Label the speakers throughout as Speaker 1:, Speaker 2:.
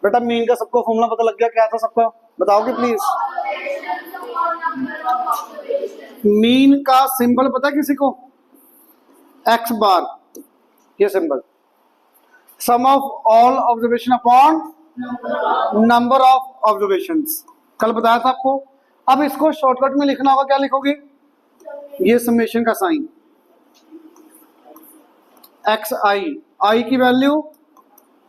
Speaker 1: बेटा मीन का सबको फॉर्मूला पता लग गया, क्या था सबका बताओगे प्लीज? मीन का सिंबल पता है किसी को? एक्स बार, ये symbol. Sum of all observation upon number of observations, कल बताया था आपको। अब इसको शॉर्टकट में लिखना होगा, क्या लिखोगे? ये समेशन का साइन, एक्स आई, आई की वैल्यू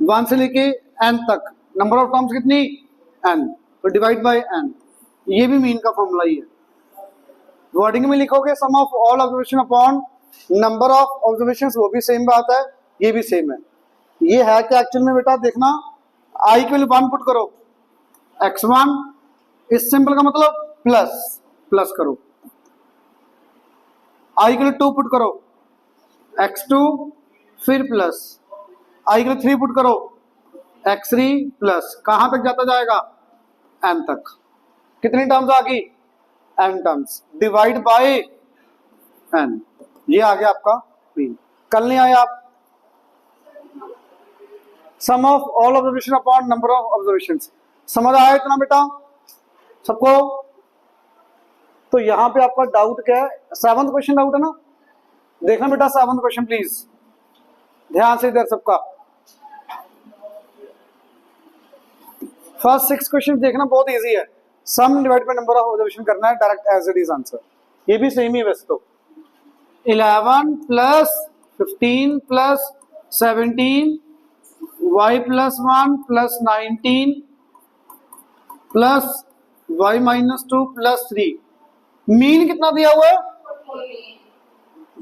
Speaker 1: 1 से लेके n तक, नंबर ऑफ टर्म्स कितनी? n, तो डिवाइड बाय n, ये भी मीन का फॉर्मूला ही है। वर्डिंग में लिखोगे sum of all observation upon number of observations, वो भी सेम बात है, ये भी सेम है। ये है कि एक्चुअल में बेटा देखना, आई की वैल्यू 1 पुट करो, x1, इस सिंबल का मतलब प्लस, प्लस करो। आई की वैल्यू 2 पुट करो, x2, फिर प्लस। आई की वैल्यू 3 पुट करो, x3 प्लस। कहां तक जाता जाएगा? n तक। कितनी टर्म्स आ गई? n terms, divide by n, ये आ गया आपका मीन। कल नहीं आया आप? Sum of all observation upon number of observations, समझ आया इतना बेटा सबको? तो यहां पे आपका डाउट क्या है? 7वां क्वेश्चन डाउट है ना? देखना बेटा 7वां क्वेश्चन प्लीज, ध्यान से इधर सबका। फर्स्ट 6 क्वेश्चन देखना, बहुत इजी है। Sum divide by number of observation करना है, direct as it is answer. ये भी सेम ही वैसे तो। 11 plus 15 plus 17 y plus 1 plus 19 plus y minus 2 plus 3, mean कितना दिया हुआ है?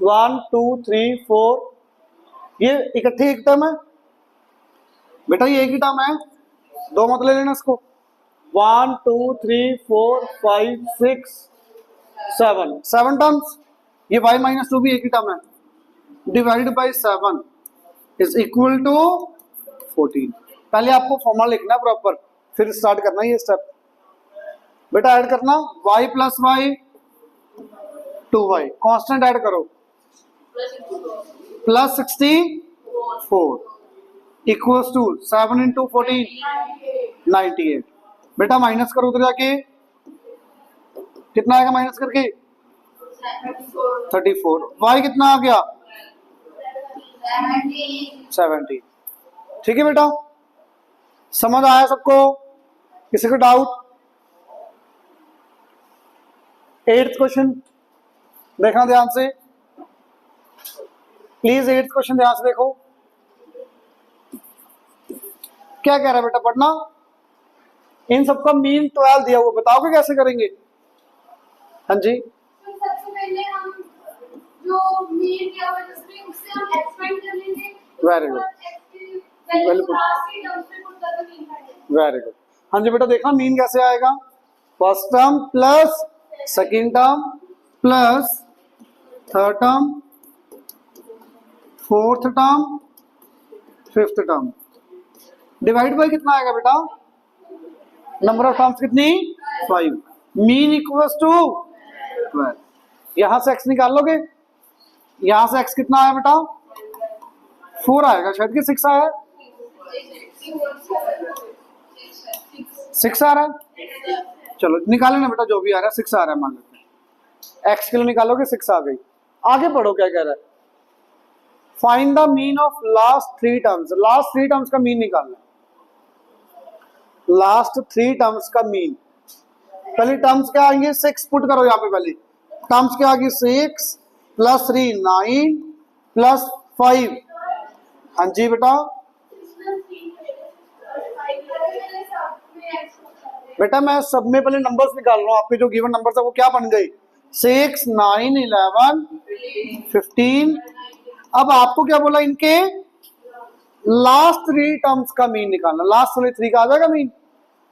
Speaker 1: 1 2 3 4, ये इकट्ठे एक टर्म है बेटा, ये एक ही टर्म है, दो मत ले लेना इसको। 1 2 3 4 5 6 7 टर्म्स, ये y माइनस 2 भी एक ही टर्म है, divided by 7 is equal to 14। पहले आपको फॉर्मूला लिखना है प्रॉपर, फिर स्टार्ट करना है ये स्टेप। बेटा ऐड करना, y plus y 2y, constant add करो, प्लस 64 इक्वल्स टू 7 इंटू 14 98। बेटा माइनस करो उधर जाके, कितना आएगा माइनस करके? 34। y कितना आ गया? 70। ठीक है बेटा, समझ आया सबको? किसी को डाउट? 8th क्वेश्चन देखना ध्यान से प्लीज, 8th क्वेश्चन ध्यान से देखो। क्या कह रहा है बेटा पढ़ना? इन सबका मीन 12 दिया हुआ, बताओगे कैसे करेंगे? हाँ जी,
Speaker 2: सबसे पहले हम जो मीन दिया हुआ है उससे हम एक्सपेंड कर लेंगे।
Speaker 1: Very good, very good. हाँ जी बेटा देखना मीन कैसे आएगा? First term plus second term plus third term, fourth term, fifth term, divide by कितना आएगा बेटा? नंबर ऑफ टर्म्स कितनी? 5। Mean equals to 12। यहां से x निकाल लोगे, यहां से x कितना आया बेटा? 4 आएगा शायद कि 6 आया? 6 आ रहा है, चलो निकाले ना बेटा, जो भी आ रहा है 6 आ रहा है मान लेते हैं। x किलो निकालोगे 6 आ गई। आगे पढ़ो क्या कह रहा है? Find the mean of last 3 terms, last 3 terms का मीन निकालना है। लास्ट 3 टर्म्स का मीन, पहले टर्म्स क्या आएंगे? 6 पुट करो यहाँ पे, पहले टर्म्स क्या आएगी? 6 प्लस 3 9 प्लस 5। हाँ जी बेटा, बेटा मैं सब में पहले नंबर्स निकाल रहा हूँ, आपके जो गिवन नंबर्स है वो क्या बन गए? 6 9 11 15। अब आपको क्या बोला? इनके लास्ट 3 टर्म्स का मीन निकालना, लास्ट वाले 3 का आ जाएगा मीन।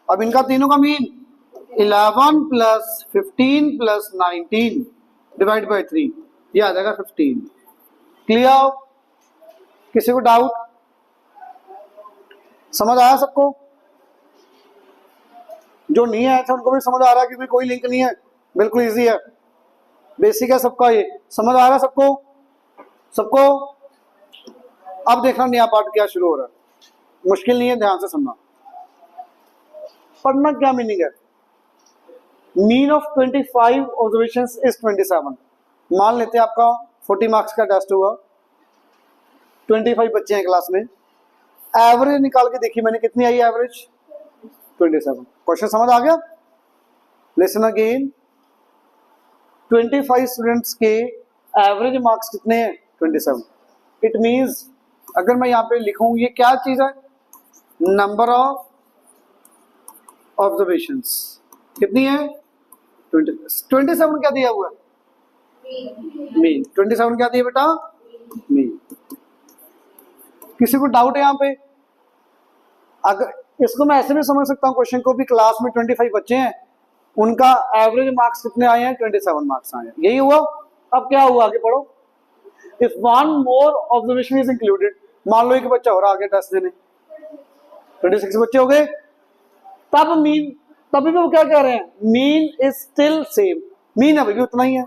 Speaker 1: अब इनका तीनों का mean 11 plus 15 plus 19 divide by 3, ये आ जाएगा 15। क्लियर? किसी को डाउट? समझ आया सबको? जो नहीं आया था उनको भी समझ आ रहा है कि कोई लिंक नहीं है, बिल्कुल इजी है, बेसिक है सबका, ये समझ आ रहा है सबको? सबको? अब देखना नया पार्ट क्या शुरू हो रहा है, मुश्किल नहीं है, ध्यान से सुनना। पढ़ना क्या मीनिंग है। Mean of 25 observations is 27। मान लेते हैं आपका 40 मार्क्स का टेस्ट हुआ, 25 बच्चे हैं क्लास में, एवरेज निकाल के देखी मैंने, कितनी आई एवरेज 27। क्वेश्चन समझ आ गया। लिसन अगेन, 25 स्टूडेंट्स के एवरेज मार्क्स कितने हैं 27। इट मींस अगर मैं यहाँ पे लिखूं, ये क्या चीज है, नंबर ऑफ ऑब्जर्वेशंस कितनी है 27 क्या दिया हुआ है, मीन 27 क्या दिया बेटा, मीन। किसी को डाउट है यहाँ पे? अगर इसको मैं ऐसे भी समझ सकता हूँ क्वेश्चन को भी, क्लास में 25 बच्चे हैं, उनका एवरेज मार्क्स कितने आए हैं 27 मार्क्स आए हैं, यही हुआ। अब क्या हुआ, आगे पढ़ो। If one more observation is included, मान लो एक बच्चा और आ गया टेस्ट देने, 26 बच्चे हो गए, तब मीन, तभी भी वो क्या कह रहे हैं, mean is still same, mean अभी भी उतना ही है।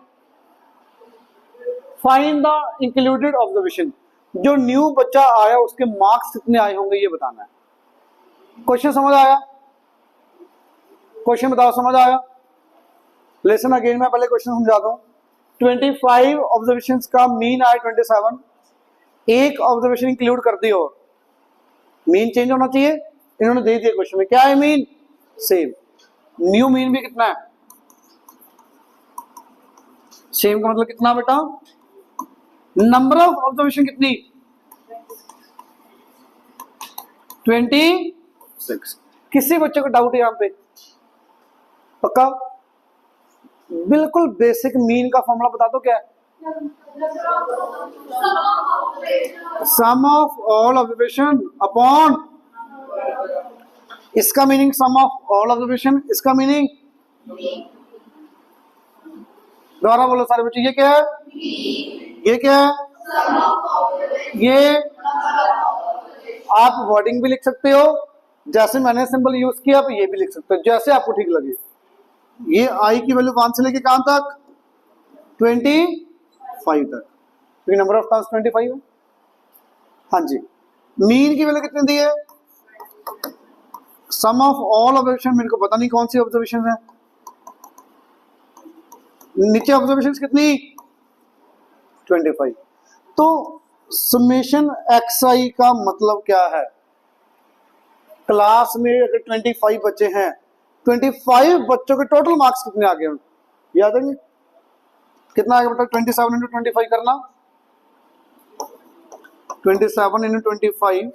Speaker 1: फाइंड द इंक्लूडेड ऑब्जर्वेशन, जो न्यू बच्चा आया उसके मार्क्स कितने आए होंगे ये बताना है। क्वेश्चन समझ आया? क्वेश्चन बताओ, समझ आया? लेसन अगेन, मैं पहले क्वेश्चन समझाता हूं। 25 ऑब्जर्वेशंस का मीन आया 27, एक ऑब्जर्वेशन इंक्लूड कर दी और मीन चेंज होना चाहिए, इन्होंने दे दिया क्वेश्चन में, क्या है मीन, सेम। न्यू मीन भी कितना है, सेम का मतलब कितना बेटा, नंबर ऑफ ऑब्जर्वेशन कितनी 26। किसी बच्चे को डाउट है यहां पे? पक्का? बिल्कुल बेसिक मीन का फॉर्मूला बता दो क्या है, sum of all observation upon, इसका meaning sum of all observation, इसका मीनिंग, दोबारा बोलो सारे बच्चे, ये क्या है, ये क्या है, ये आप वर्डिंग भी लिख सकते हो, जैसे मैंने सिंबल यूज किया आप ये भी लिख सकते हो, जैसे आपको ठीक लगे। ये आई की वैल्यू 1 से लेके कहां तक, 25 तक, क्योंकि नंबर ऑफ टर्म्स 25 है। हाँ जी, मीन की वैल्यू कितनी दी है, सम ऑफ ऑल ऑब्जर्वेशन, मेरे को पता नहीं कौन सी ऑब्जर्वेशन है, नीचे ऑब्जर्वेशन कितनी 25। तो समेशन xi का मतलब क्या है, क्लास में अगर 25 बच्चे हैं, 25 बच्चों के टोटल मार्क्स कितने आ गए, याद है कितना आ गया बेटा, 27 इंटू 25 करना, 27 इंटू 25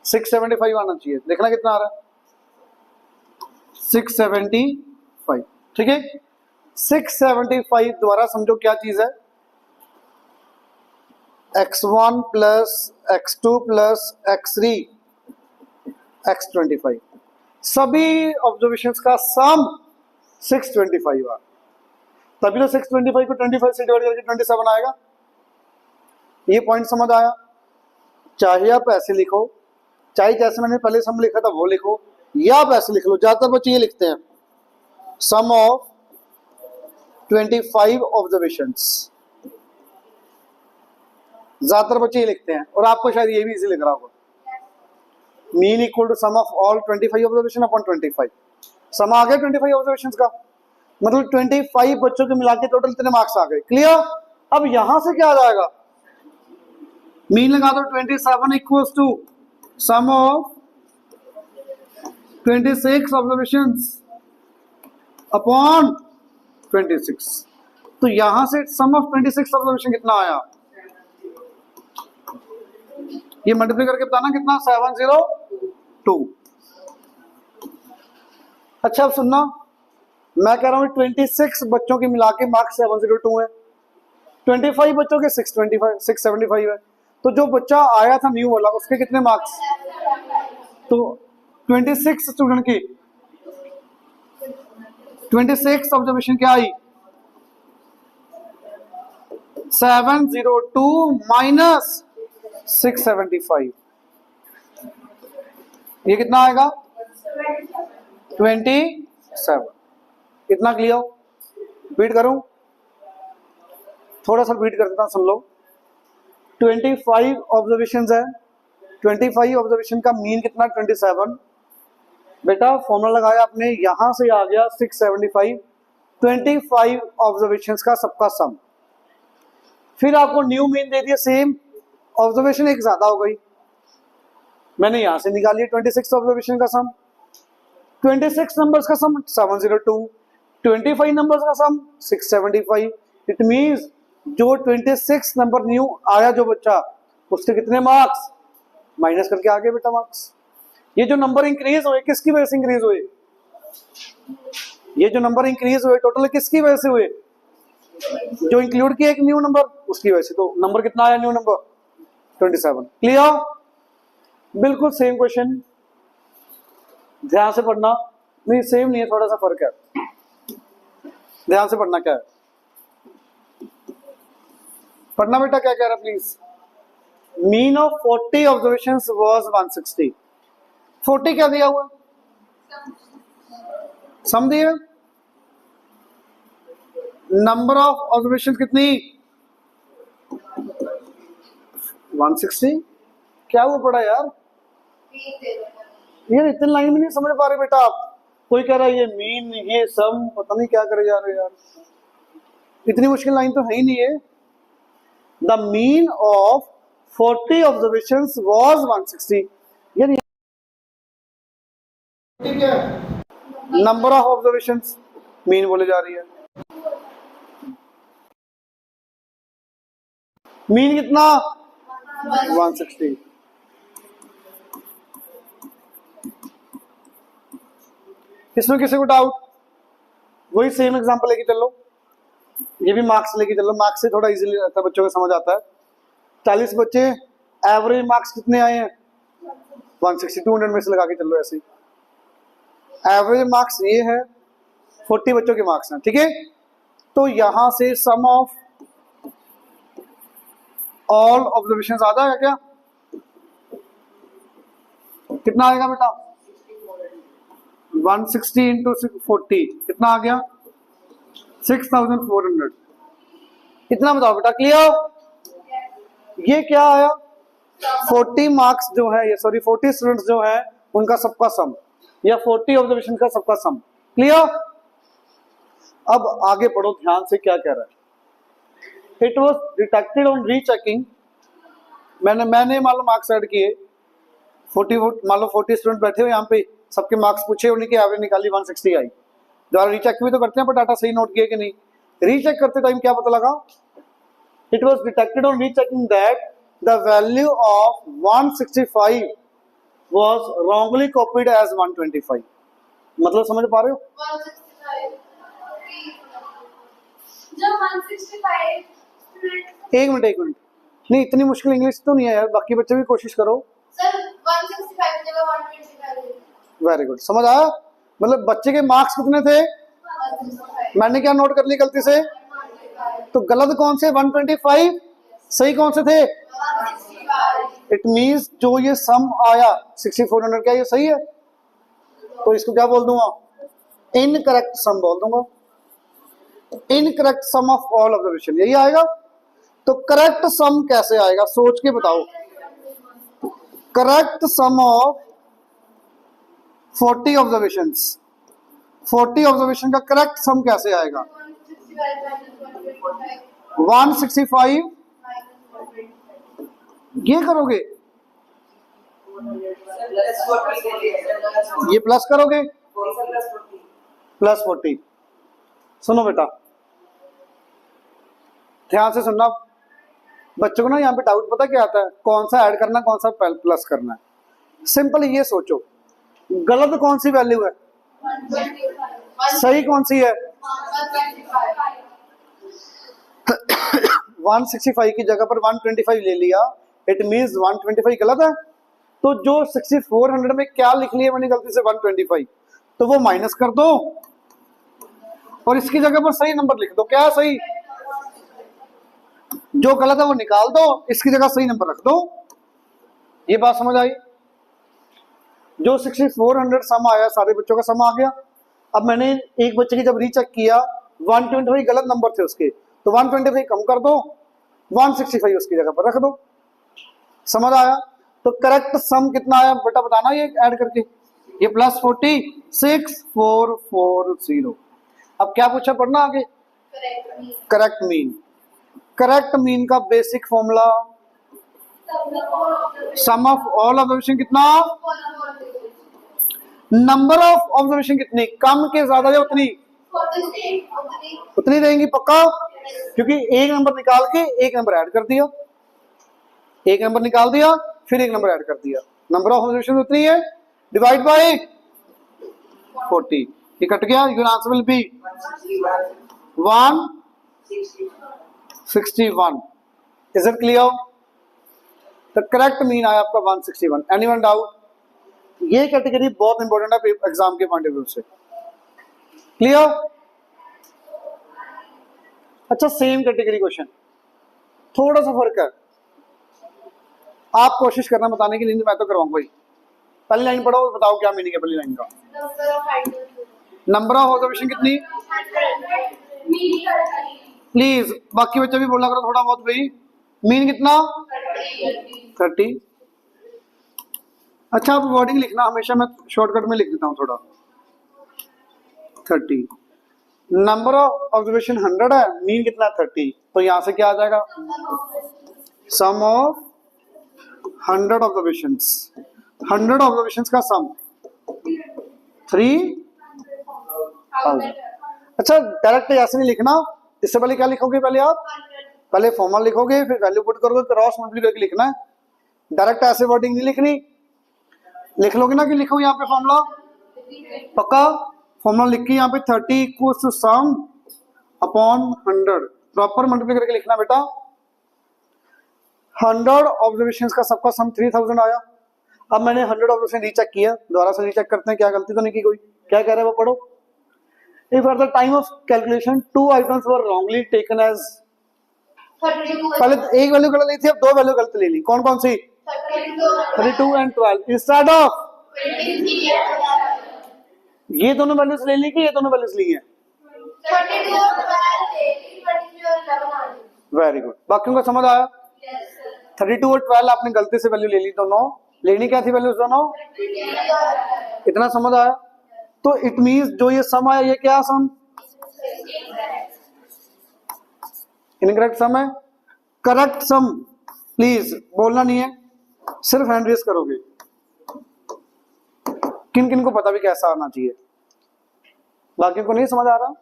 Speaker 1: 675 आना चाहिए, देखना कितना आ रहा है 675, ठीक है। 675 द्वारा समझो क्या चीज है, x1 plus x2 plus x3 x25, सभी ऑब्जर्वेशंस का सम 625 आ, तभी तो 625 को 25 से डिवाइड करके 27 आएगा। ये पॉइंट समझ आया? चाहे आप ऐसे लिखो, चाहे जैसे मैंने पहले सम लिखा था वो लिखो, या आप ऐसे लिख लो, ज्यादातर बच्चे ये लिखते हैं सम ऑफ 25 ऑब्जर्वेशंस, ज्यादातर बच्चे ये लिखते हैं, और आपको शायद ये भी इजी लग रहा होगा, mean equal to sum of all 25 observation upon 25। Sum आ गया 25 ऑब्जर्वेशंस का, मतलब 25 बच्चों के मिला के टोटल इतने मार्क्स आ गए, क्लियर। अब यहां से क्या आ जाएगा, मीन लगा दो, 27 equals to sum of 26 observations upon 26। तो यहां से सम ऑफ 26 ऑब्जर्वेशन कितना आया, ये मल्टीप्लाई करके बताना कितना, 702। अच्छा अब सुनना, मैं कह रहा हूं 26 बच्चों के मिला के मार्क्स 702 है, 25 बच्चों के 675 है, तो जो बच्चा आया था न्यू वाला उसके कितने मार्क्स, तो 26 स्टूडेंट की 26 ऑब्जर्वेशन क्या आई, 702 माइनस 675, ये कितना आएगा 27। कितना क्लियर, बीट करूं, थोड़ा सा बीट कर देता हूं, सुन लो। 25 ऑब्जर्वेशन है, 25 ऑब्जर्वेशन का मीन कितना 27, बेटा फॉर्मूला लगाया आपने, यहां से आ गया 675, 25 ऑब्जर्वेशंस का सबका सम। फिर आपको न्यू मीन दे दिया, सेम ऑब्जर्वेशन एक ज्यादा हो गई, मैंने यहां से निकाली 26 ऑब्जर्वेशन का सम। 26 नंबर्स का सम 702, 25 नंबर्स का सम 675। इट मींस जो 26 नंबर न्यू आया जो बच्चा, उसके कितने मार्क्स, माइनस करके आगे बेटा मार्क्स। ये जो नंबर इंक्रीज हुए किसकी वजह से इंक्रीज हुए, ये जो नंबर इंक्रीज हुए टोटल किसकी वजह से हुए, जो इंक्लूड किया एक न्यू नंबर उसकी वजह से। तो नंबर कितना आया न्यू नंबर 27। क्लियर, बिल्कुल सेम क्वेश्चन, ध्यान से पढ़ना। नहीं सेम नहीं है, थोड़ा सा फर्क है, ध्यान से पढ़ना। क्या है पढ़ना बेटा, क्या कह रहा है please. Mean of 40 observations was 160। 40 क्या दिया हुआ, सम दिया। नंबर ऑफ ऑब्जर्वेशन कितनी 160। क्या हुआ पड़ा यार, यार इतनी लाइन भी नहीं समझ पा रहे बेटा आप। कोई कह रहा है ये मीन ये सम, पता नहीं क्या करे जा रहे यार, इतनी मुश्किल लाइन तो है ही नहीं है। The mean of 40 observations was 160। यार ठीक है, नंबर ऑफ ऑब्जर्वेशंस मीन बोले जा रही है। मीन कितना 160। इसमें किसी को डाउट, वही सेम एग्जांपल लेके चलो, ये भी मार्क्स लेके चलो, मार्क्स से थोड़ा इजीली रहता है, बच्चों को समझ आता है। 40 बच्चे, एवरेज मार्क्स कितने आए हैं 160, 200 में से लगा के चलो ऐसे। एवरेज मार्क्स ये है, 40 बच्चों के मार्क्स हैं, ठीक है। तो यहां से सम ऑफ ऑल ऑब्जर्वेशंस आ जाएगा क्या, कितना आएगा बेटा 160 इंटू 40 कितना आ गया 6400। इतना बताओ बेटा, क्लियर। ये क्या आया 40 मार्क्स जो है, ये सॉरी 40 स्टूडेंट्स जो है उनका सबका सम, या 40 ऑब्जर्वेशन का सबका सम। क्लियर। अब आगे पढ़ो ध्यान से, क्या कह रहा है। It was detected on rechecking, मैंने मान लो मार्क्स ऐड किए 40, मान लो 40 स्टूडेंट बैठे हुए यहाँ पे, सबके मार्क्स पूछे, उन्हीं की एवरेज निकाली 160 आई। दोबारा रीचेक भी तो करते हैं पर डाटा सही नोट किए कि नहीं। रीचेक करते टाइम क्या पता लगा, it was detected on rechecking that the value of 165 was wrongly copied as 125। मतलब समझ पा रहे हो,
Speaker 2: 165 जब 165
Speaker 1: एक मिनट नहीं, इतनी मुश्किल इंग्लिश तो नहीं है यार, बाकी बच्चे भी कोशिश करो।
Speaker 2: सर 165 की जगह 125 है।
Speaker 1: वेरी गुड, समझ आया। मतलब बच्चे के मार्क्स कितने थे,
Speaker 2: 165
Speaker 1: मैंने क्या नोट कर लिया गलती से, तो गलत कौन से 125, सही कौन से थे
Speaker 2: 165।
Speaker 1: इट मींस जो ये सम आया 6400 क्या ये सही है, तो इसको क्या बोल दूंगा इनकरेक्ट सम बोल दूंगा, incorrect sum of all observation, यही आएगा। तो करेक्ट सम कैसे आएगा सोच के बताओ, correct sum of 40 observations, 40 observation का करेक्ट सम कैसे आएगा 165 ये करोगे, ये प्लस करोगे +40। सुनो बेटा ध्यान से सुनना, बच्चों को ना यहाँ पे डाउट पता क्या आता है, कौन सा ऐड करना कौन सा प्लस करना है। सिंपल ये सोचो, गलत कौन सी वैल्यू है, सही कौन सी है 165 की जगह पर 125 ले लिया, इट मींस 125 गलत है। तो जो 6400 में क्या लिख लिया मैंने गलती से 125, तो वो माइनस कर दो और इसकी जगह पर सही नंबर लिख दो। क्या है सही, जो गलत है वो निकाल दो, इसकी जगह सही नंबर रख दो। ये बात समझ आई। जो 6400 सम आया, सारे बच्चों का सम आ गया। अब मैंने एक बच्चे की जब रीचेक किया 125 गलत नंबर थे उसके, तो 125 कम कर दो, 165 उसकी जगह पर रख दो। समझ आया। तो करेक्ट सम कितना आया बेटा बताना ये ऐड करके ये प्लस 40, 6440। अब क्या पूछा पढ़ना आगे? Correct mean. करेक्ट मीन का basic formula some of all observation कितना, नंबर ऑफ ऑब्जर्वेशन कितनी, कम के ज्यादा या उतनी, उतनी रहेंगी पक्का, क्योंकि एक नंबर निकाल के एक नंबर ऐड कर दिया, एक नंबर निकाल दिया फिर एक नंबर ऐड कर दिया, नंबर ऑफ ऑब्जर्वेशन उतनी है, डिवाइड बाय 40, ये कट गया, your answer will be 161। Is it clear? The correct mean आया आपका 161। Anyone doubt? ये कैटेगरी बहुत इंपॉर्टेंट है एग्जाम के पॉइंट ऑफ व्यू से। क्लियर? अच्छा, सेम कैटेगरी क्वेश्चन, थोड़ा सा फर्क है, आप कोशिश करना बताने की, नहीं मैं तो करवाऊंगा ही। पहली लाइन पढ़ो, बताओ क्या मीनिंग है पहली लाइन का। नंबर ऑफ ऑब्जर्वेशन कितनी, प्लीज बाकी बच्चे भी बोला करो थोड़ा बहुत भाई, मीन कितना, 30। अच्छा, आप वर्डिंग लिखना हमेशा, मैं शॉर्टकट में लिख देता हूँ थोड़ा। 30, नंबर ऑफ ऑब्जर्वेशन 100 है, मीन कितना 30, तो यहां से क्या आ जाएगा, सम ऑफ 100 ऑब्जर्वेशंस, 100 ऑब्जर्वेशंस का सम 3000। अच्छा, डायरेक्ट ऐसे नहीं लिखना, इससे पहले क्या लिखोगे, पहले आप पहले फॉर्मूला लिखोगे फिर वैल्यू पुट करोगे, क्रॉस मल्टीप्लाई करके लिखना है, डायरेक्ट ऐसे वर्डिंग नहीं लिखनी। लिख लोगे ना कि लिखो यहाँ पे फॉर्मूला, पक्का फॉर्मूला लिख के यहाँ पे 30 equals to sum upon 100, proper multiply करके लिखना बेटा। 100 ऑब्जर्वेशंस का सबका सम 3000 आया। अब मैंने 100 ऑब्जर्वेशन रीचेक किया, दोबारा से रीचेक करते हैं क्या गलती तो नहीं की कोई, क्या कह रहे हैं वो पढ़ो। If at the time of calculation two items were wrongly taken as, पहले एक वैल्यू गलत ली थी, अब दो वैल्यू गलत ले ली, कौन कौन सी, 32 एंड 12 इंस्टेड ऑफ, ये दोनों वैल्यूज ले ली कि ये दोनों वैल्यूज ली हैं, वेरी गुड, बाकियों का समझ आया। 32 और 12 आपने गलती से वैल्यू ले ली, दोनों लेनी क्या थी वैल्यूज दोनों, इतना समझ आया। तो इट मींस जो ये सम आया, ये क्या सम, इनकरेक्ट सम है। करेक्ट सम प्लीज बोलना नहीं है, सिर्फ हैंड रेज करोगे। किन किन को पता भी कैसा आना चाहिए, बाकी को नहीं समझ आ रहा,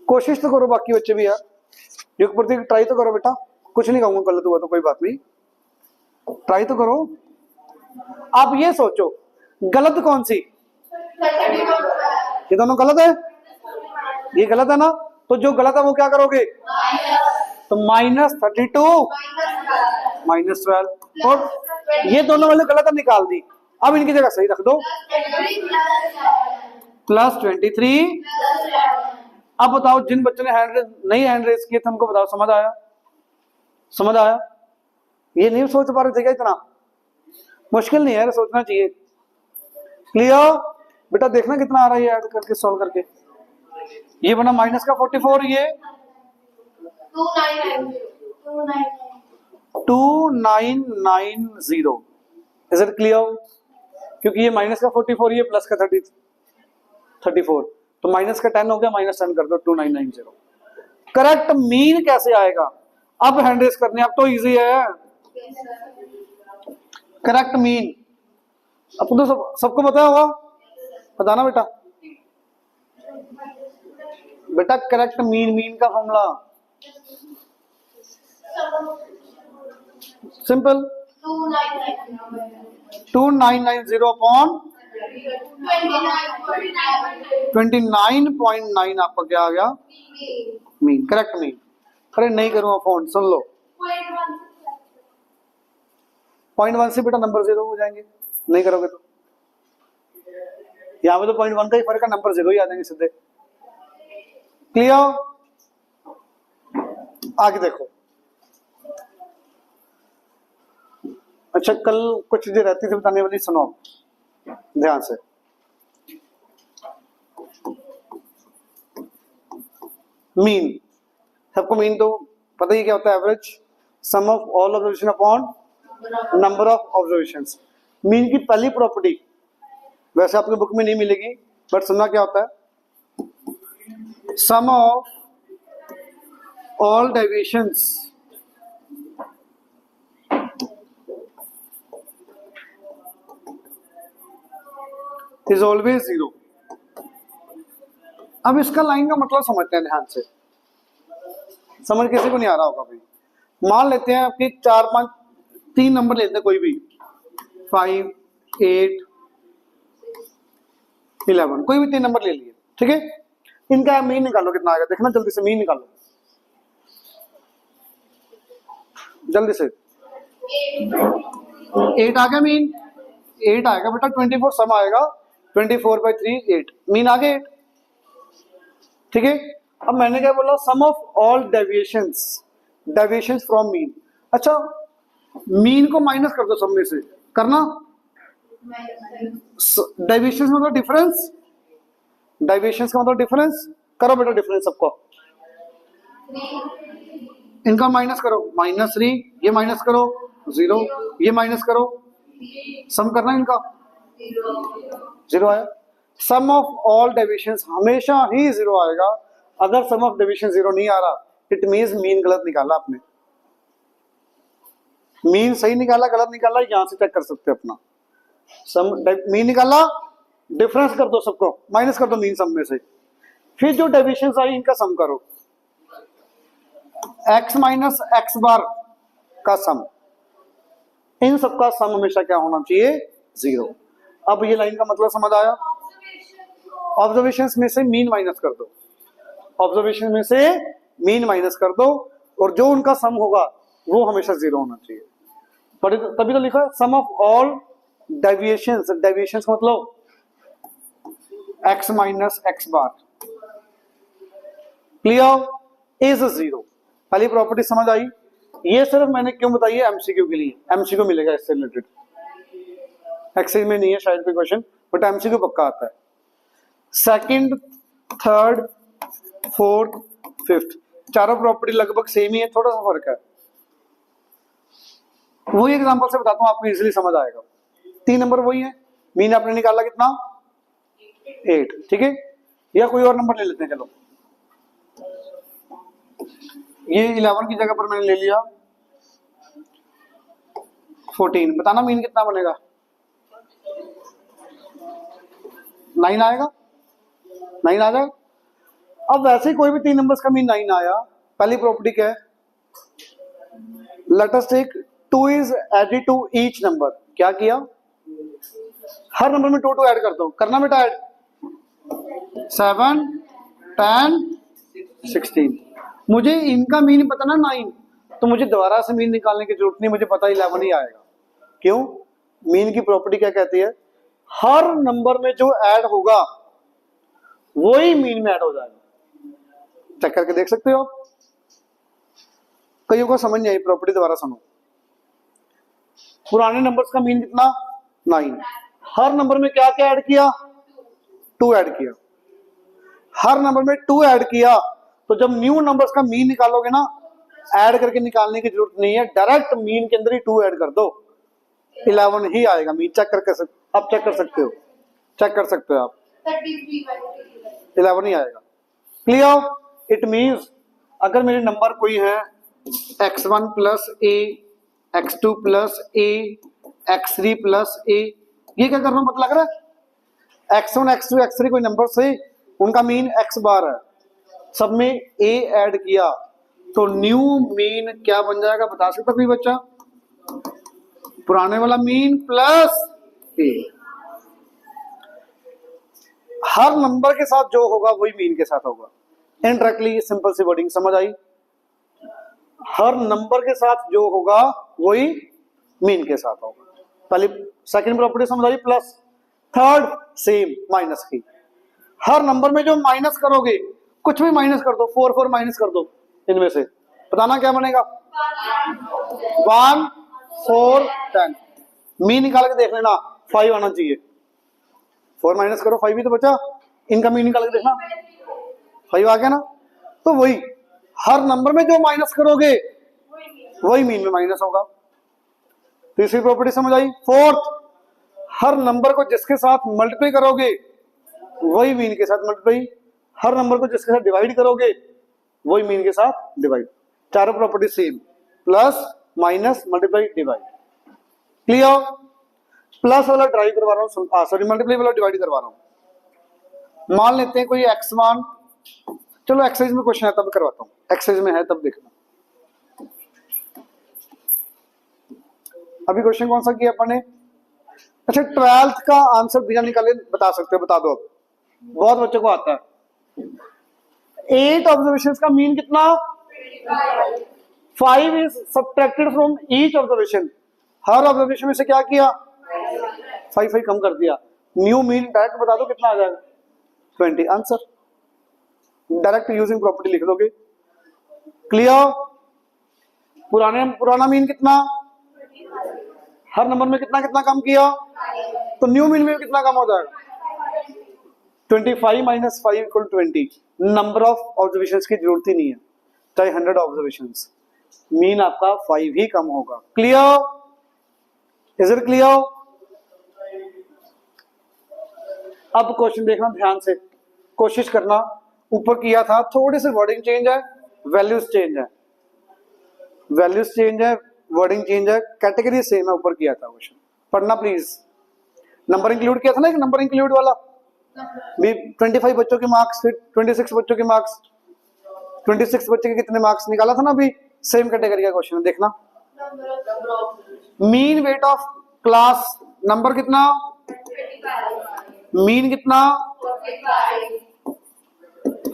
Speaker 1: कोशिश तो करो, बाकी बच्चे भी यार युग प्रतीक ट्राई तो करो बेटा, कुछ नहीं कहूंगा गलत हुआ तो कोई बात नहीं, ट्राई तो करो। आप ये सोचो गलत कौन सी, ये दोनों गलत है, ये गलत है ना, तो जो गलत है वो क्या करोगे, तो -32 -12, और ये दोनों वाले गलत है निकाल दी, अब इनकी जगह सही रख दो, +23। अब बताओ जिन बच्चों ने नहीं हैंड रेस किए थे उनको बताओ, समझ आया, समझ आया, ये नहीं सोच पा रहे थे क्या, इतना मुश्किल नहीं है, सोचना चाहिए। क्लियर बेटा, देखना कितना आ रहा है ये ऐड करके सॉल्व करके, ये बना माइनस का 44, ये 2990। Is it clear? क्योंकि ये माइनस का 44, ये प्लस का 34, तो माइनस का 10 हो गया, -10 कर दो, 2990। करेक्ट मीन कैसे आएगा, अब हैंड रेस करने, अब तो इजी है। करेक्ट मीन अब तो सबको पता होगा, बताना बेटा, बेटा करेक्ट मीन का फॉर्मूला सिंपल, 2990 अपॉन 29.9 आपका क्या आ गया, मीन, करेक्ट मीन। अरे नहीं करूंगा फोन, सुन लो, 0.1 से बेटा नंबर 0 हो जाएंगे, नहीं करोगे तो यहाँ पे तो 0.1 का ही फर्क है, नंबर 0 ही आ जाएंगे सीधे। क्लियर? आगे देखो, अच्छा कल कुछ चीजें रहती थी बताने वाली, सुनो ध्यान से। मीन, सबको मीन तो पता ही क्या होता है, average some of all observation upon number of observations. Mean की पहली प्रॉपर्टी वैसे आपकी बुक में नहीं मिलेगी, बट सुनना क्या होता है, sum of all deviations is always zero. अब इसका लाइन का मतलब समझते हैं ध्यान से, समझ किसी को नहीं आ रहा होगा भाई। मान लेते हैं आपके 4 5 3 नंबर लेते हैं कोई भी, 5 8 11, कोई भी 3 नंबर ले लिए, ठीक है। इनका मीन निकालो कितना आएगा, देखना जल्दी से मीन निकालो, जल्दी से। 8 आ गया मीन, 8 आएगा बेटा, 24 सम आएगा, 24/3 8, मीन आ गया 8, ठीक है। अब मैंने क्या बोला, sum of all deviations, deviations from mean. अच्छा, मीन को माइनस कर दो सब में से, करना। डेविएशंस मतलब डिफरेंस, डेविएशंस का मतलब डिफरेंस, करो बेटा डिफरेंस सबको, इनका माइनस करो, -3, ये माइनस करो 0, ये माइनस करो, सम करना इनका, 0 आया। सम ऑफ ऑल डेविएशंस हमेशा ही 0 आएगा। अगर सम ऑफ डेविएशन 0 नहीं आ रहा, इट मींस मीन गलत निकाला आपने, मीन सही निकाला गलत निकाला यहां से चेक कर सकते हैं अपना। सम मीन निकाला, डिफरेंस कर दो सबको, माइनस कर दो मीन सम में से, फिर जो डेविएशंस आई इनका सम करो, x माइनस x बार का सम, इन सबका सम हमेशा क्या होना चाहिए, 0। अब ये लाइन का मतलब समझ आया। ऑब्जर्वेशंस में से मीन माइनस कर दो, ऑब्जर्वेशन में से मीन माइनस कर दो, और जो उनका सम होगा वो हमेशा 0 होना चाहिए। पर तभी तो लिखा है sum of all deviations, deviations का मतलब x minus x bar, clear, is 0। पहली प्रॉपर्टी समझ आई। ये सिर्फ मैंने क्यों बताई है, एमसीक्यू के लिए, एमसीक्यू मिलेगा इससे रिलेटेड, एक्सेस में नहीं है शायद कोई क्वेश्चन, बट एमसीक्यू पक्का आता है। सेकंड, थर्ड, फोर्थ, फिफ्थ, चारों प्रॉपर्टी लगभग सेम ही है, थोड़ा सा फर्क है। वही एग्जांपल से बताता हूं, आपको इजीली समझ आएगा। 3 नंबर वही है, मीन आपने निकाला कितना, 8, ठीक है। या कोई और नंबर ले लेते हैं, चलो ये 11 की जगह पर मैंने ले लिया 14, बताना मीन कितना बनेगा, 9 आएगा, 9 आ जाएगा। अब वैसे ही कोई भी 3 नंबर्स का मीन 9 आया, पहली प्रॉपर्टी क्या है, let us take 2 is added to each number. क्या किया, हर नंबर में 2 ऐड कर दो, करना बेटा ऐड, 7 10 16। मुझे इनका मीन पता ना 9, तो मुझे दोबारा से मीन निकालने की जरूरत नहीं, मुझे पता 11 ही आएगा। क्यों, मीन की प्रॉपर्टी क्या कहती है, हर नंबर में जो ऐड होगा वही मीन में ऐड हो जाएगा। चेक करके देख सकते हो आप, कईयों को समझ नहीं आई प्रॉपर्टी, दोबारा सुनो। पुराने नंबर्स का मीन कितना, 9, हर नंबर में क्या क्या ऐड किया, 2 ऐड किया, हर नंबर में 2 ऐड किया, तो जब न्यू नंबर्स का मीन निकालोगे ना, ऐड करके निकालने की जरूरत नहीं है, डायरेक्ट मीन के अंदर ही 2 ऐड कर दो, 11 ही आएगा मीन। चेक करके आप चेक कर सकते हो, चेक कर सकते हो आप, 11 ही आएगा, क्लियर। इट मींस अगर मेरे नंबर कोई है x1 plus a, x2 plus a, x3 plus a, ये क्या कर रहा हूं पता लग रहा है, x1 x2 x3 कोई नंबर से उनका मीन x बार है, सब में a ऐड किया, तो न्यू मीन क्या बन जाएगा, बता सकता कोई बच्चा, पुराने वाला mean plus a। Her number के साथ जो होगा वही मीन के साथ होगा, इनडायरेक्टली सिंपल सी वर्डिंग समझ आई, हर नंबर के साथ जो होगा वही मीन के साथ होगा। पहली सेकंड प्रॉपर्टी समझ आई, प्लस। थर्ड सेम, माइनस की, हर नंबर में जो माइनस करोगे, कुछ भी माइनस कर दो, 4 4 माइनस कर दो, इनमें से बताना क्या बनेगा, 1 4 10, मीन निकाल के देख लेना, 5 आना चाहिए, 4 माइनस करो 5 ही तो बचा, इनका मीन निकाल के देखना, 5 आ गया ना। तो वही हर नंबर में जो माइनस करोगे वही मीन में माइनस होगा। तीसरी प्रॉपर्टी समझ आई। फोर्थ, हर नंबर को जिसके साथ मल्टीप्लाई करोगे वही मीन के साथ मल्टीप्लाई, हर नंबर को जिसके साथ डिवाइड करोगे वही मीन के साथ डिवाइड, चारों property same, plus minus multiply divide. Clear? Plus वाला ड्राइव करवा रहा हूँ, सॉरी मल्टीप्लाई वाला डिवाइड करवा रहा हूँ। मान लेते हैं कोई x1, चलो एक्सरसाइज में क्वेश्चन है तब करवाता हूँ, एक्सरसाइज में है तब देखना। अभी क्वेश्चन कौन सा किया अपन ने? अच्छा 12th का आंसर बिना निकाले बता सकते हो, बता दो अब, बहुत बच्चों को आता है। 8 ऑब्जर्वेशंस का मीन कितना? 5 is subtracted from each observation, her observation में से क्या किया? 5 कम कर दिया। न्यू मीन डायरेक्ट बता दो कितना आ जाएगा? 20। आंसर डायरेक्ट यूजिंग प्रॉपर्टी लिख दोगे। क्लियर? पुराना मीन कितना? हर नंबर में कितना कितना कम किया, तो न्यू मीन में कितना कम हो जाएगा? 25 minus 5 equal 20। Number of observations की जरूरत ही नहीं है, चाहे 100 ऑब्जर्वेशंस, मीन आपका 5 ही कम होगा। क्लियर? Is it clear? अब क्वेश्चन देखना ध्यान से, कोशिश करना। ऊपर किया था, थोड़ी सी वर्डिंग चेंज है, वैल्यूज चेंज है, वैल्यूज चेंज है, वर्डिंग चेंज है, कैटेगरी सेम है। ऊपर किया था क्वेश्चन, पढ़ना प्लीज। नंबर इंक्लूड किया था ना, एक नंबर इंक्लूड वाला भी, 25 बच्चों के मार्क्स, फिर 26 बच्चों के मार्क्स, 26 बच्चे के कितने मार्क्स निकाला था ना अभी, सेम कैटेगरी का क्वेश्चन है, देखना। Mean weight of class number कितना? मीन कितना?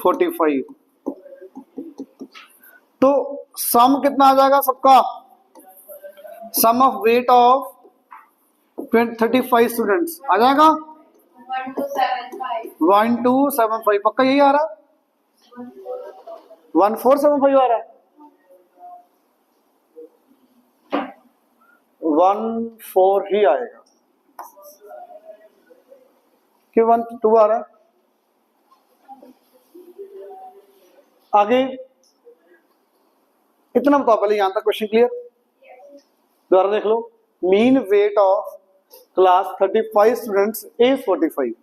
Speaker 1: 45। तो सम कितना आ जाएगा सबका? सम ऑफ वेट ऑफ 35 स्टूडेंट्स आ जाएगा 1275। पक्का यही आ रहा है? 1475 आ रहा है? 14 ही आएगा कि 12 आ रहा है? आगे इतना बताओ पहले, यहां तक क्वेश्चन क्लियर? दोबारा देख लो। Mean weight of class 35 students is 45।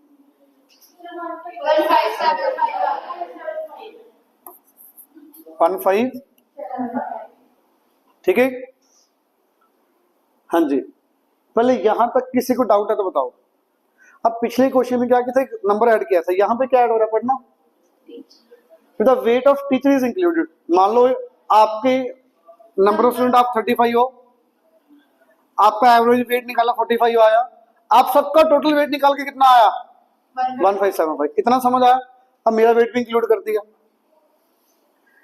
Speaker 1: 15 ठीक है? हाँ जी, पहले यहां तक किसी को डाउट है तो बताओ। अब पिछले क्वेश्चन में क्या किया था? नंबर ऐड किया था, यहां पे क्या ऐड हो रहा है? पढ़ना। The weight of teacher is included. मान लो आपके नंबर ऑफ स्टूडेंट आप 35 हो, आपका एवरेज वेट निकाला 45 आया, आप सबका टोटल वेट निकाल के कितना आया? 1575। इतना समझ आया? अब मेरा वेट भी इंक्लूड कर दिया।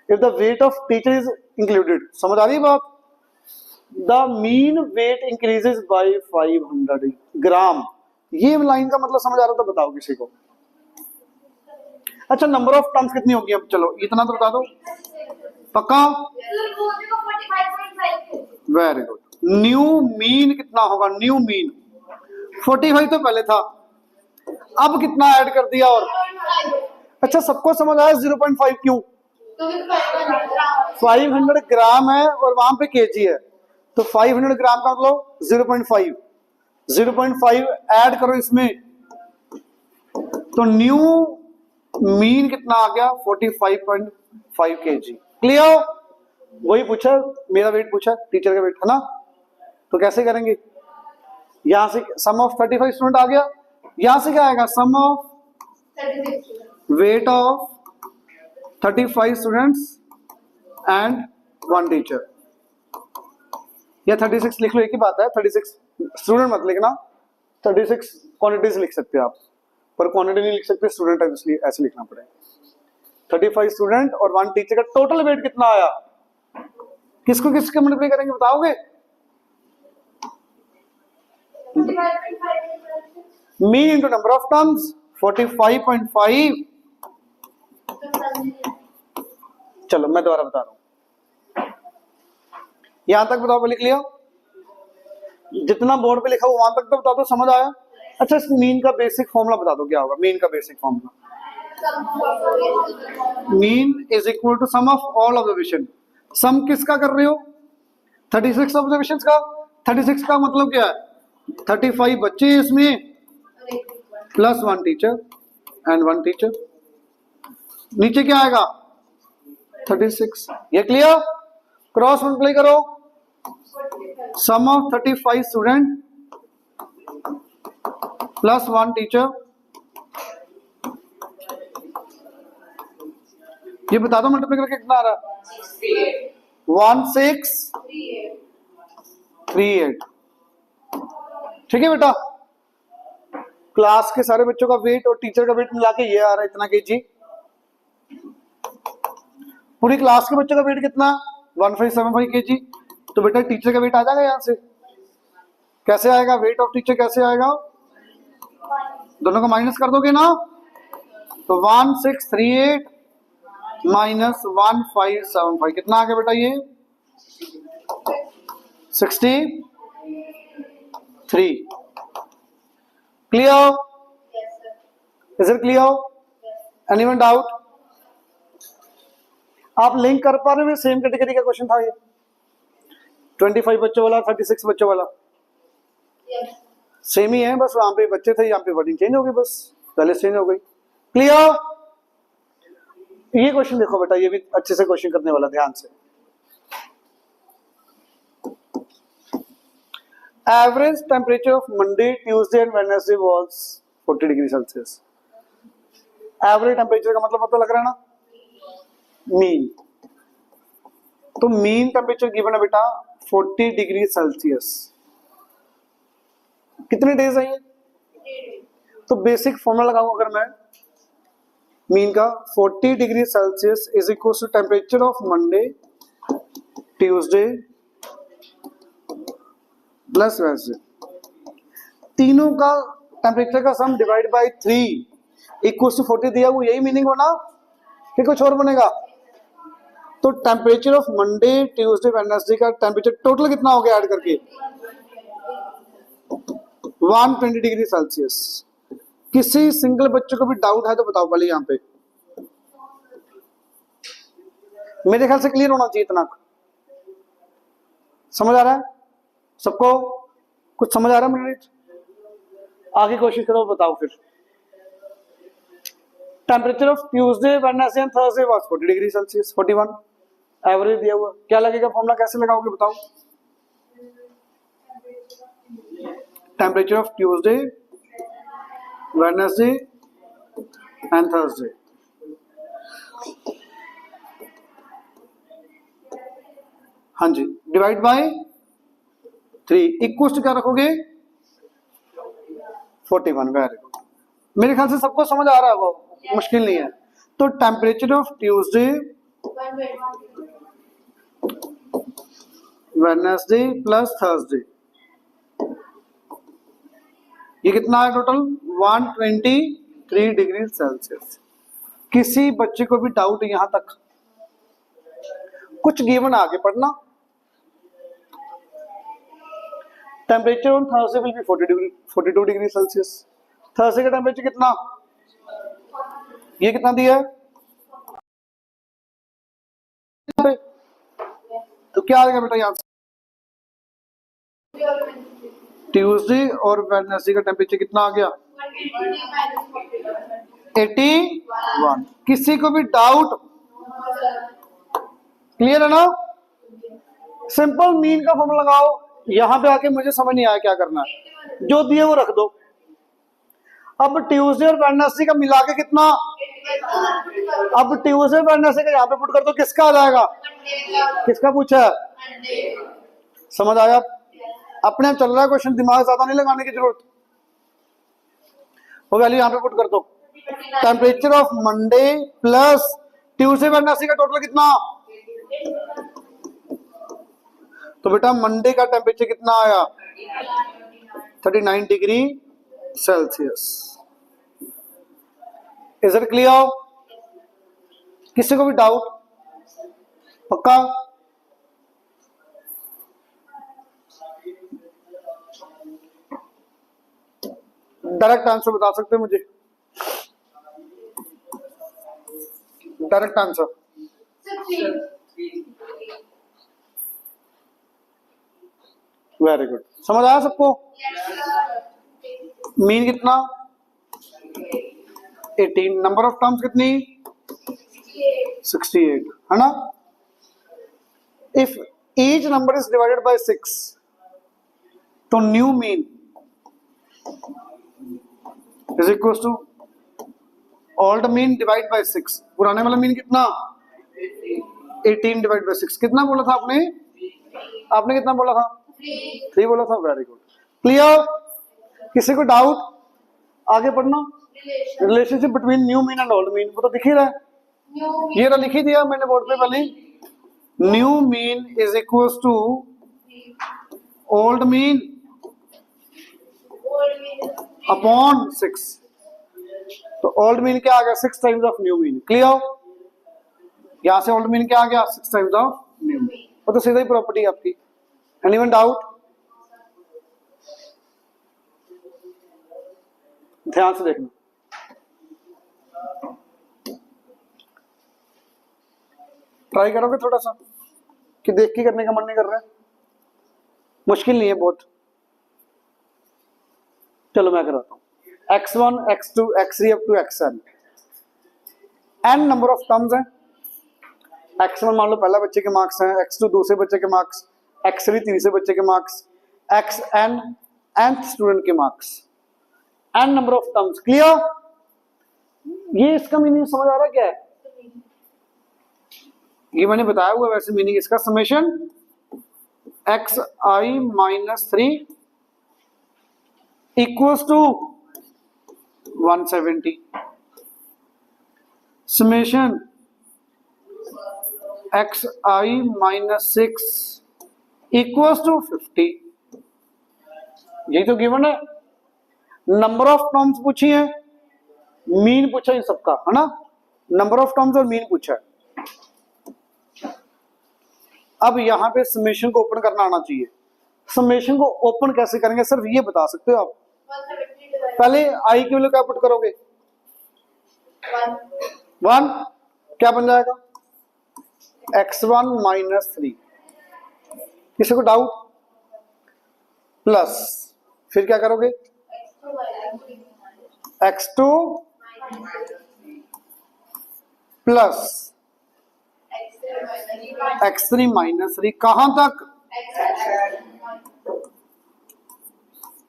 Speaker 1: If the weight of teacher is included, समझ आ रही है बात? The mean weight increases by 500 gram. ये लाइन का मतलब समझ आ रहा था? बताओ किसी को। अच्छा नंबर ऑफ टर्म्स कितनी होगी? अब चलो इतना तो बता दो, पक्का? Very good. न्यू मीन कितना होगा? न्यू मीन 45 तो पहले था, अब कितना ऐड कर दिया? और अच्छा सबको समझ आया 0.5 क्यों? 500 ग्राम है और वहां पे केजी है, तो 500 ग्राम का मतलब 0.5, 0.5 ऐड करो इसमें, तो न्यू मीन कितना आ गया? 45.5 kg। क्लियर? वही पूछा, मेरा वेट पूछा, टीचर का वेट है ना, तो कैसे करेंगे? यहां से सम ऑफ 35 स्टूडेंट आ गया, यहां से क्या आएगा? Sum of weight of 35 students and 1 teacher, या 36 लिख लो, एक ही बात है। 36 स्टूडेंट मत लिखना, 36 क्वांटिटीज लिख सकते हो आप, पर क्वांटिटी नहीं लिख सकते, स्टूडेंट है इसलिए ऐसे लिखना पड़ेगा। 35 स्टूडेंट और 1 टीचर का टोटल वेट कितना आया? किसको किसके मल्टीप्लाई करेंगे बताओगे? Mean into number of terms 45.5। चलो मैं दोबारा बता रहा हूं, यहां तक बताओ पहले। क्लियर? जितना बोर्ड पे लिखा हुआ वहां तक तो बता दो, समझ आया? अच्छा इस मीन का बेसिक फॉर्मूला बता दो, क्या होगा मीन का basic formula? Mean is equal to sum of all observation. Sum किसका कर रहे हो? 36 ऑब्जर्वेशंस का। 36 का मतलब क्या है? 35 बच्चे हैं इसमें प्लस 1 टीचर एंड 1 टीचर, नीचे क्या आएगा 36। ये क्लियर? क्रॉस मल्टीप्लाई करो, सम ऑफ 35 स्टूडेंट प्लस 1 टीचर, ये बता दो मल्टीप्लाई करके कितना आ रहा है 1638। ठीक है बेटा, क्लास के सारे बच्चों का वेट और टीचर का वेट मिला के ये आ रहा है इतना केजी। पूरी क्लास के बच्चों का वेट कितना 1575 केजी। तो बेटा टीचर का वेट आ जाएगा यहां से, कैसे आएगा वेट ऑफ टीचर, कैसे आएगा, दोनों को माइनस कर दोगे ना, तो 1638 माइनस 1575 कितना आ गया बेटा ये 63। Clear? Is it clear? Anyone doubt? आप लिंक कर पा रहे हो? सेम कैटेगरी का क्वेश्चन था ये, 25 बच्चों वाला 36 बच्चों वाला सेम ही है, बस वहां पे बच्चे थे, यहाँ पे वर्डिंग चेंज हो गई, बस पहले चेंज हो गई। क्लियर? ये क्वेश्चन देखो बेटा, ये भी अच्छे से क्वेश्चन करने वाला, ध्यान से। Average temperature of Monday Tuesday and Wednesday was 40 degree Celsius. Average temperature का मतलब पता लग रहा है ना, मीन। तो मीन टेम्परेचर गिवन है बेटा 40 डिग्री सेल्सियस। कितने डेज है ये? तो बेसिक फॉर्मूला लगाऊं अगर मैं मीन का, 40 degree Celsius is equal to temperature of Monday Tuesday plus Wednesday, तीनों का टेम्परेचर का sum divide by 3 equal to 40 दिया हुआ, यही मीनिंग बना कि कुछ और बनेगा? तो temperature of Monday Tuesday Wednesday का टेम्परेचर टोटल कितना हो गया ऐड करके 120 डिग्री सेल्सियस। किसी सिंगल बच्चे को भी डाउट है तो बताओ पहले यहां पे, मेरे ख्याल से क्लियर होना चाहिए इतना। समझ आ रहा है सबको? कुछ समझ आ रहा है मेरे? आगे कोशिश करो, बताओ फिर। Temperature of Tuesday Wednesday and Thursday was 40 degree Celsius, 41 average दिया हुआ, क्या लगेगा फॉर्मूला, कैसे लगाओगे बताओ? Temperature of Tuesday Wednesday and Thursday, हाँ जी, डिवाइड बाय 3 इक्वल टू क्या रखोगे 41। वेरी गुड, मेरे ख्याल से सबको समझ आ रहा है, वो मुश्किल नहीं है। तो temperature of Tuesday Wednesday plus Thursday, ये कितना है टोटल 123 डिग्री सेल्सियस। किसी बच्चे को भी डाउट यहां तक? कुछ गिवन आगे पढ़ना। Temperature on Thursday will be 42 degree Celsius. Thursday का टेम्परेचर कितना, ये कितना दिया है? तो क्या आएगा बेटा यहां से? ट्यूसडे और वेडनेसडे का टेम्परेचर कितना आ गया 81। किसी को भी डाउट? क्लियर है ना? सिंपल मीन का फॉर्मूला लगाओ, यहां पे आके मुझे समझ नहीं आया क्या करना है, जो दिए वो रख दो। अब ट्यूसडे और वेडनेसडे का मिला के कितना, अब ट्यूसडे वेडनेसडे का यहाँ पे पुट कर दो, किसका आ जाएगा? किसका पूछा है? समझ आया? अपने आप चल रहा है क्वेश्चन, दिमाग ज्यादा नहीं लगाने की जरूरत। वो वैल्यू यहाँ पे पुट कर दो, temperature of Monday plus Tuesday Wednesday का टोटल कितना। तो बेटा मंडे का टेम्परेचर कितना आया 39 degree Celsius. Is it clear? किसी को भी डाउट? पक्का? डायरेक्ट आंसर बता सकते हैं मुझे? Direct answer. वेरी गुड, समझ आया सबको? मीन कितना? 18। नंबर ऑफ टर्म्स कितनी? 68, है ना? If each number is divided by 6 तो new mean is equal to old mean divide by 6। पुराने वाला मीन कितना? 18 डिवाइड बाय 6। कितना बोला था आपने? आपने कितना बोला था? 3 बोला था। Very good, clear? किसी को डाउट? आगे पढ़ना। Relationship between new mean and old mean, वो तो दिख ही रहा है, ये तो लिख ही दिया मैंने बोर्ड पे पहले। New mean is equal to old mean upon 6। तो ओल्ड मीन क्या आ गया? 6 times of new mean. Clear? यहां से ओल्ड मीन क्या आ गया? 6 टाइम्स ऑफ न्यू मीन। वो तो सीधा ही प्रॉपर्टी आपकी। Anyone doubt? ध्यान से देखना। ट्राई करोगे थोड़ा सा कि देख के करने का मन नहीं कर रहा है? मुश्किल नहीं है बहुत। चलो मैं कराता हूं। x1, x2, x3 up to xn n number of terms हैं। x1 मान लो पहला बच्चे के मार्क्स हैं, x2 दूसरे बच्चे के मार्क्स, x3 तीसरे बच्चे के मार्क्स, xn nth स्टूडेंट के marks. n number of terms. Clear? ये इसका मीनिंग समझ आ रहा है क्या है? ये मैंने बताया हुआ वैसे मीनिंग इसका। Summation xi minus 3 equals to 170। Summation xi minus 6 equals to 50। यही तो गिवन है। नंबर ऑफ टर्म्स पूछी है, मीन पूछा इन सबका, है ना? नंबर ऑफ टर्म्स और मीन पूछा है। अब यहां पे समेशन को ओपन करना आना चाहिए। समेशन को ओपन कैसे करेंगे सिर्फ ये बता सकते हो आप। पहले आई की वैल्यू क्या पुट करोगे? 1। क्या बन जाएगा? x1 minus 3। किसी को डाउट? प्लस फिर क्या करोगे? x2 plus x3 minus 3। कहां तक?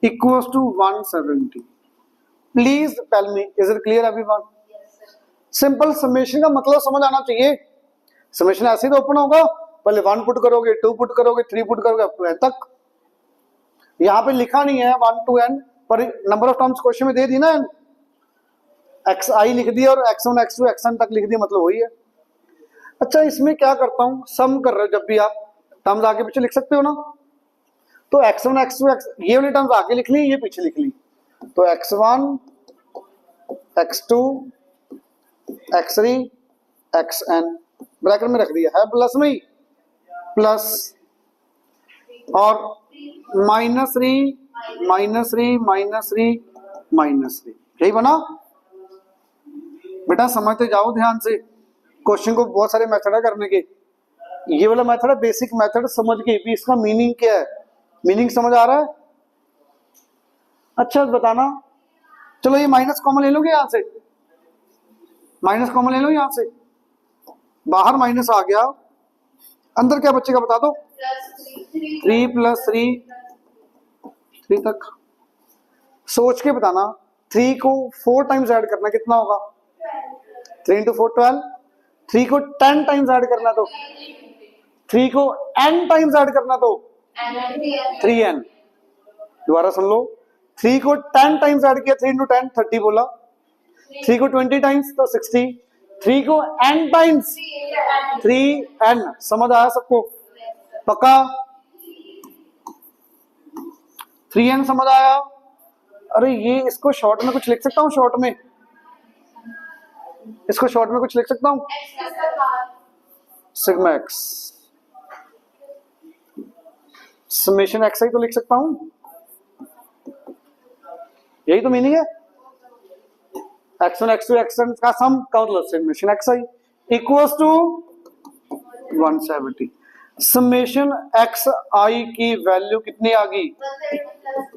Speaker 1: Equals to 170। Please tell me, is it clear everyone? Simple summation का मतलब समझ आना चाहिए। समेशन ऐसे ही तो ओपन होगा। पहले 1 पुट करोगे, 2 पुट करोगे, 3 पुट करोगे अप टू n तक। यहां पे लिखा नहीं है 1 to n, पर नंबर ऑफ टर्म्स क्वेश्चन में दे दी ना, xi लिख दिया और x1 x2 xn तक लिख दिया, मतलब वही है। अच्छा, इसमें क्या करता हूं, सम कर रहे हो जब भी आप टर्म्स आगे पीछे लिख सकते हो ना। तो x1 x2 ये वाली टर्म्स आगे लिख ली, ये पीछे लिख ली। तो x1 x2 x3 xn bracket में रख दिया है, प्लस में ही प्लस और माइनस 3 माइनस 3 माइनस 3 माइनस 3। यही बना। बेटा समझते जाओ ध्यान से। क्वेश्चन को बहुत सारे मेथड है करने के। ये वाला मेथड है बेसिक मेथड, समझ के भी इसका मीनिंग क्या है। मीनिंग समझ आ रहा है? अच्छा बताना। चलो ये माइनस कॉमन ले लोगे, यहां से माइनस कॉमन ले लो, यहां से बाहर माइनस आ गया, अंदर क्या बचेगा बता दो? 3 प्लस 3 तक। सोच के बताना। 3 को 4 टाइम्स ऐड करना कितना होगा? 3 into 4 12। 3 को 10 टाइम्स ऐड करना तो 3 को n टाइम्स ऐड करना तो 3n। दोबारा सुन लो। 3 को 10 टाइम्स ऐड किया, 3 into 10 30 बोला। 3 को 20 टाइम्स तो 60। 3 को n टाइम्स 3n। समझ आया सबको? पक्का? 3n समझ आया? अरे ये इसको शॉर्ट में कुछ लिख सकता हूँ? शॉर्ट में इसको शॉर्ट में कुछ लिख सकता हूँ? सिग्मा x समेशन xi तो लिख सकता हूँ। यही तो मीनिंग है। x1 x2 xn का सम का मतलब summation xi equals to 170। Summation x I की वैल्यू कितनी आ गई?
Speaker 2: 170 + 3।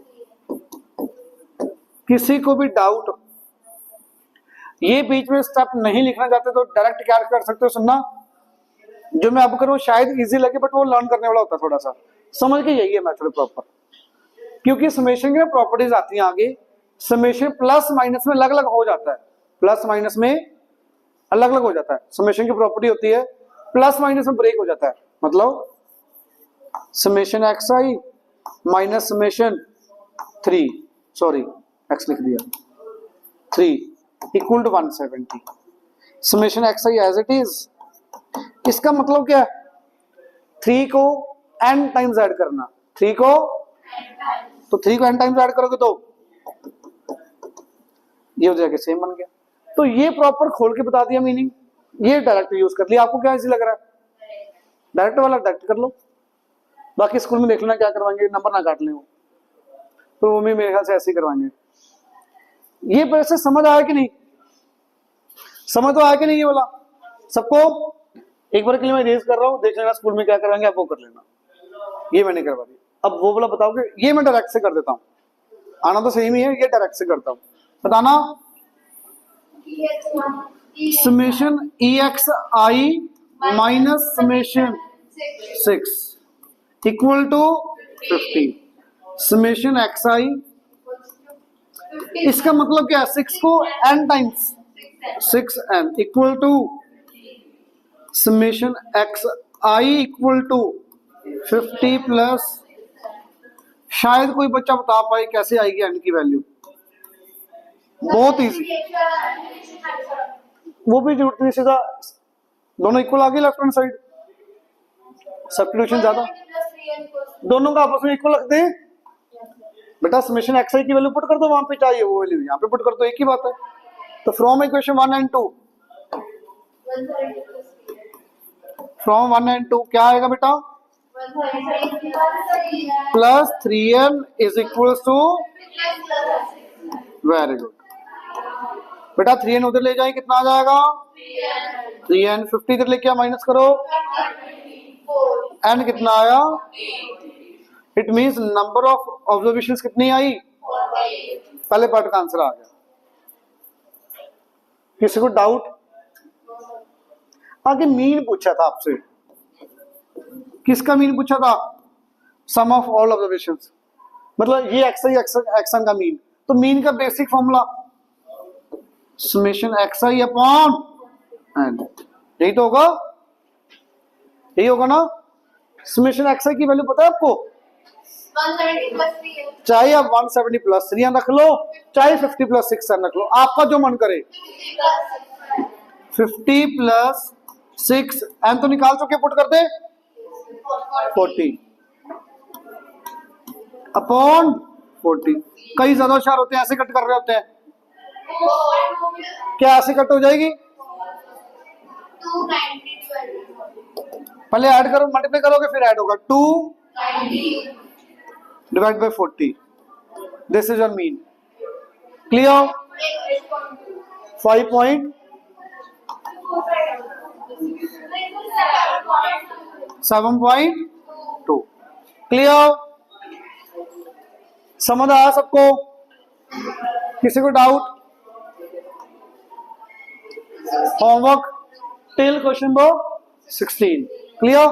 Speaker 1: किसी को भी डाउट, ये बीच में स्टेप नहीं लिखना चाहते तो डायरेक्ट क्या कर सकते हो, सुनना जो मैं अब करूं शायद इजी लगे बट वो लर्न करने वाला होता है, थोड़ा सा समझ के यही है मेथड प्रॉपर। क्योंकि समेशन की प्रॉपर्टीज आती हैं आगे, समेशन प्लस माइनस में अलग अलग हो जाता है, प्लस माइनस में अलग अलग हो जाता है। समेशन की प्रॉपर्टी होती है प्लस माइनस में ब्रेक हो जाता है, मतलब समेशन एक्स आई माइनस समेशन 3, सॉरी एक्स लिख दिया 3 equal to 170। Summation x i as it is, इसका मतलब क्या है? 3 को n टाइम्स ऐड करना, 3 को तो 3 को n टाइम्स ऐड करोगे तो ये हो जाएगा, सेम बन गया। तो ये प्रॉपर खोल के बता दिया मीनिंग, ये डायरेक्ट यूज कर लिया। आपको क्या इजी लग रहा है? डायरेक्ट वाला डायरेक्ट कर लो, बाकी स्कूल में देख लेना क्या करवाएंगे, नंबर ना काट ले वो, तो वो भी मेरे ख्याल से ऐसे ही करवाएंगे। ये वैसे समझ आया कि नहीं? समझ तो आया कि नहीं ये वाला सबको? एक बार के लिए मैं रेज कर रहा हूँ, देख लेना स्कूल में क्या करवाएंगे, आप वो कर लेना। ये मैंने करवा दिया, अब वो वाला बताओगे, ये मैं डायरेक्ट से कर देता हूँ, आना तो सेम ही है, ये डायरेक्ट से करता हूँ। बताना summation E X I minus summation 6 equal to 50 summation x I. इसका मतलब क्या है? 6 को n times 6n equal to summation x I equal to 50 plus, शायद कोई बच्चा बता पाए कैसे आएगी n की वैल्यू, बहुत इजी, वो भी जरूरत नहीं, सीधा दोनों इक्वल आ गए लेफ्ट हैंड साइड, सब्स्टिट्यूशन ज्यादा, दोनों का आपस में इक्वल रख दें बेटा, समेशन एक्स आई की वैल्यू पुट कर दो, वहां पे चाहिए वो वैल्यू यहाँ पे पुट कर दो, एक ही बात है। तो from equation 1 and 2, from 1 and 2 क्या आएगा बेटा? Plus 3n is equal to, very good बेटा, 3n उधर ले जाए कितना आ जाएगा? 3n 50 इधर लेके माइनस करो, n कितना आया? It means number of observations कितनी आई? पहले पार्ट का आंसर आ गया। किसी को डाउट? आगे मीन पूछा था आपसे, किसका मीन पूछा था? सम ऑफ ऑल ऑब्जर्वेशंस, मतलब ये एक्स आई एक्सन का मीन, तो मीन का बेसिक फॉर्मूला समेशन एक्स आई अपॉन एन, यही तो होगा, यही होगा ना। समेशन एक्स आई की वैल्यू पता है आपको?
Speaker 2: 170 + 3।
Speaker 1: चाहे आप 170 प्लस 3 रख लो, चाहे 50 प्लस 6 रख लो, आपका जो मन करे। 50 प्लस 6 एन तो निकाल चुके, पुट कर दे 40 अपॉन 40। कई ज्यादा होशियार होते हैं, ऐसे कट कर रहे होते हैं, क्या ऐसे कट हो जाएगी?
Speaker 2: 290
Speaker 1: पहले ऐड करो, मल्टीप्लाई करोगे फिर ऐड होगा, 2 divide by 40, this is your mean. Clear? 5.7.2 clear? समझ आया सबको? किसी को doubt? Homework till question number 16 clear?